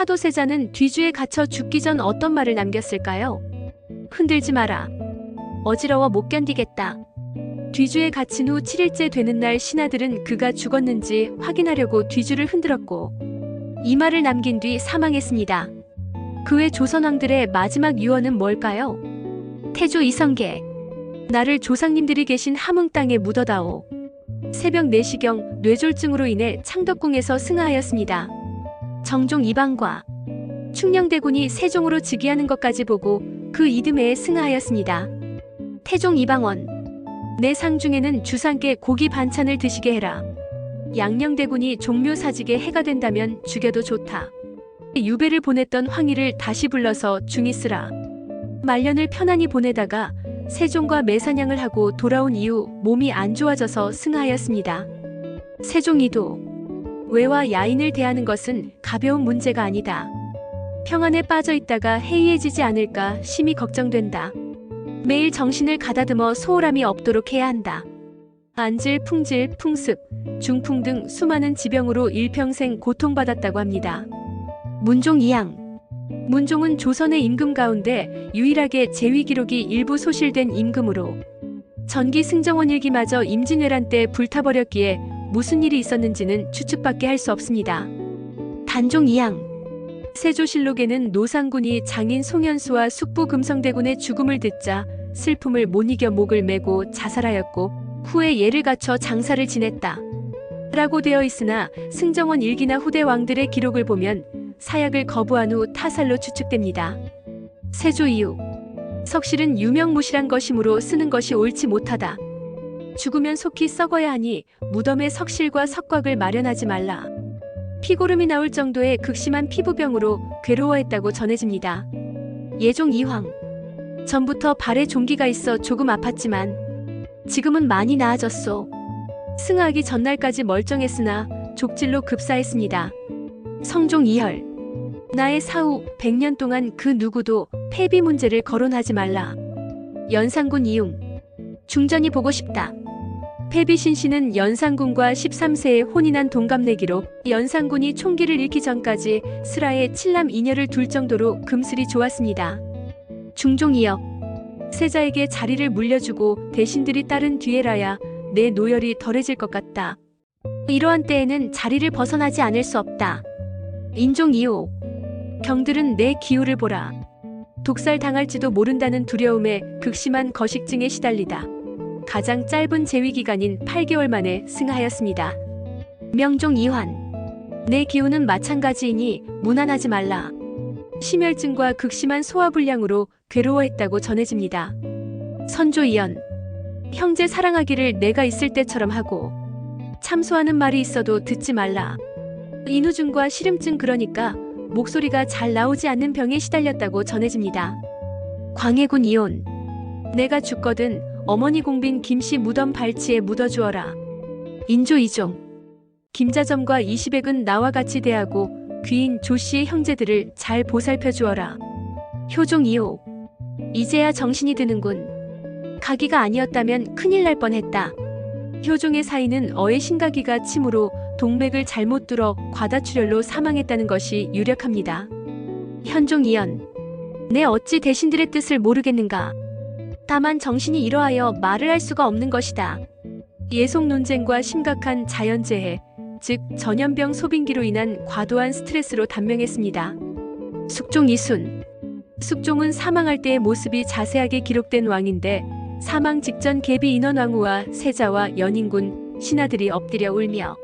사도세자는 뒤주에 갇혀 죽기 전 어떤 말을 남겼을까요? 흔들지 마라. 어지러워 못 견디겠다. 뒤주에 갇힌 후 7일째 되는 날 신하들은 그가 죽었는지 확인하려고 뒤주를 흔들었고 이 말을 남긴 뒤 사망했습니다. 그 외 조선왕들의 마지막 유언은 뭘까요? 태조 이성계. 나를 조상님들이 계신 함흥 땅에 묻어다오. 새벽 4시경 뇌졸중으로 인해 창덕궁에서 승하하였습니다. 정종 이방과 충녕대군이 세종으로 즉위하는 것까지 보고 그 이듬해에 승하하였습니다. 태종 이방원. 내 상중에는 주상께 고기 반찬을 드시게 해라. 양녕대군이 종묘사직에 해가 된다면 죽여도 좋다. 유배를 보냈던 황희를 다시 불러서 중이 쓰라. 말년을 편안히 보내다가 세종과 매사냥을 하고 돌아온 이후 몸이 안 좋아져서 승하하였습니다. 세종이도 외와 야인을 대하는 것은 가벼운 문제가 아니다. 평안에 빠져 있다가 해이해지지 않을까 심히 걱정된다. 매일 정신을 가다듬어 소홀함이 없도록 해야 한다. 안질, 풍질, 풍습, 중풍 등 수많은 지병으로 일평생 고통받았다고 합니다. 문종 이양. 문종은 조선의 임금 가운데 유일하게 제위 기록이 일부 소실된 임금으로 전기 승정원 일기마저 임진왜란 때 불타버렸기에 무슨 일이 있었는지는 추측밖에 할 수 없습니다. 단종 이양. 세조실록에는 노상군이 장인 송현수와 숙부 금성대군의 죽음을 듣자 슬픔을 못 이겨 목을 메고 자살하였고 후에 예를 갖춰 장사를 지냈다 라고 되어 있으나 승정원 일기나 후대 왕들의 기록을 보면 사약을 거부한 후 타살로 추측됩니다. 세조 이후 석실은 유명무실한 것이므로 쓰는 것이 옳지 못하다. 죽으면 속히 썩어야 하니 무덤에 석실과 석곽을 마련하지 말라. 피고름이 나올 정도의 극심한 피부병으로 괴로워했다고 전해집니다. 예종 이황. 전부터 발에 종기가 있어 조금 아팠지만 지금은 많이 나아졌소. 승하하기 전날까지 멀쩡했으나 족질로 급사했습니다. 성종 이혈. 나의 사후 100년 동안 그 누구도 폐비 문제를 거론하지 말라. 연산군 이용. 중전이 보고 싶다. 폐비신씨는 연산군과 13세에 혼인한 동갑내기로 연산군이 총기를 잃기 전까지 슬하에 칠남 이녀를 둘 정도로 금슬이 좋았습니다. 중종이역. 세자에게 자리를 물려주고 대신들이 따른 뒤에라야 내 노열이 덜해질 것 같다. 이러한 때에는 자리를 벗어나지 않을 수 없다. 인종 2호. 경들은 내 기후를 보라. 독살 당할지도 모른다는 두려움에 극심한 거식증에 시달리다 가장 짧은 재위기간인 8개월 만에 승하였습니다. 명종 이환. 내 기후는 마찬가지이니 무난하지 말라. 심혈증과 극심한 소화불량으로 괴로워했다고 전해집니다. 선조 이연. 형제 사랑하기를 내가 있을 때처럼 하고 참소하는 말이 있어도 듣지 말라. 인후증과 시름증 그러니까 목소리가 잘 나오지 않는 병에 시달렸다고 전해집니다. 광해군 이혼. 내가 죽거든 어머니 공빈 김씨 무덤 발치에 묻어주어라. 인조 이종. 김자점과 이시백은 나와 같이 대하고 귀인 조씨의 형제들을 잘 보살펴 주어라. 효종 2호. 이제야 정신이 드는군. 가기가 아니었다면 큰일 날 뻔했다. 효종의 사인은 어의 신가기가 침으로 동맥을 잘못 뚫어 과다출혈로 사망했다는 것이 유력합니다. 현종 이연. 내 어찌 대신들의 뜻을 모르겠는가. 다만 정신이 이러하여 말을 할 수가 없는 것이다. 예속 논쟁과 심각한 자연재해, 즉 전염병 소빙기로 인한 과도한 스트레스로 단명했습니다. 숙종 이순. 숙종은 사망할 때의 모습이 자세하게 기록된 왕인데 사망 직전 계비 인원왕후와 세자와 연인군, 신하들이 엎드려 울며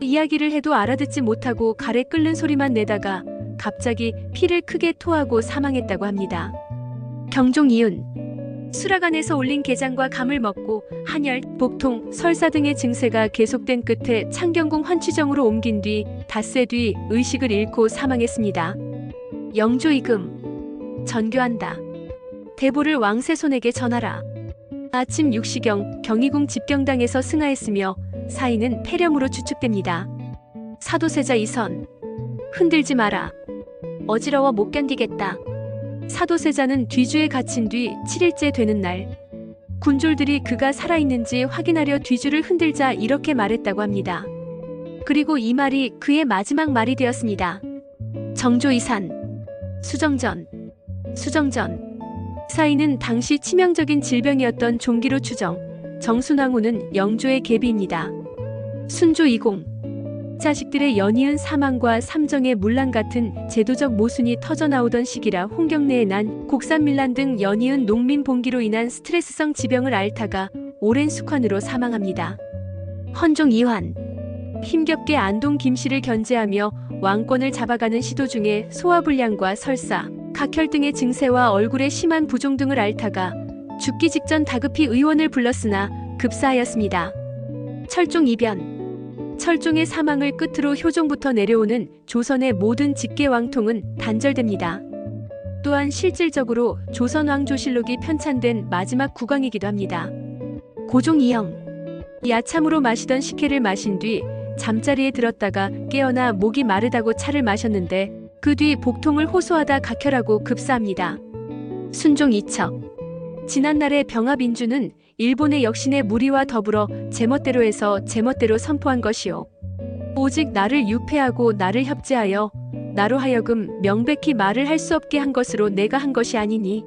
이야기를 해도 알아듣지 못하고 갈에 끓는 소리만 내다가 갑자기 피를 크게 토하고 사망했다고 합니다. 경종 이윤. 수라간에서 올린 게장과 감을 먹고 한열, 복통, 설사 등의 증세가 계속된 끝에 창경궁 환취정으로 옮긴 뒤 닷새 뒤 의식을 잃고 사망했습니다. 영조이금. 전교한다. 대보를 왕세손에게 전하라. 아침 6시경 경희궁 집경당에서 승하했으며 사인은 폐렴으로 추측됩니다. 사도세자 이선. 흔들지 마라. 어지러워 못 견디겠다. 사도세자는 뒤주에 갇힌 뒤 7일째 되는 날 군졸들이 그가 살아있는지 확인하려 뒤주를 흔들자 이렇게 말했다고 합니다. 그리고 이 말이 그의 마지막 말이 되었습니다. 정조이산, 수정전, 수정전. 사인은 당시 치명적인 질병이었던 종기로 추정. 정순왕후는 영조의 계비입니다. 순조 20. 자식들의 연이은 사망과 삼정의 문란 같은 제도적 모순이 터져나오던 시기라 홍경래의 난, 곡산밀란 등 연이은 농민 봉기로 인한 스트레스성 지병을 앓다가 오랜 숙환으로 사망합니다. 헌종 이환. 힘겹게 안동 김씨를 견제하며 왕권을 잡아가는 시도 중에 소화불량과 설사, 각혈 등의 증세와 얼굴에 심한 부종 등을 앓다가 죽기 직전 다급히 의원을 불렀으나 급사하였습니다. 철종 이변. 철종의 사망을 끝으로 효종부터 내려오는 조선의 모든 직계왕통은 단절됩니다. 또한 실질적으로 조선왕조실록이 편찬된 마지막 국왕이기도 합니다. 고종 이영. 야참으로 마시던 식혜를 마신 뒤 잠자리에 들었다가 깨어나 목이 마르다고 차를 마셨는데 그 뒤 복통을 호소하다 각혈하고 급사합니다. 순종 이척. 지난날의 병합인주는 일본의 역신의 무리와 더불어 제멋대로 해서 제멋대로 선포한 것이요. 오직 나를 유폐하고 나를 협제하여 나로 하여금 명백히 말을 할 수 없게 한 것으로 내가 한 것이 아니니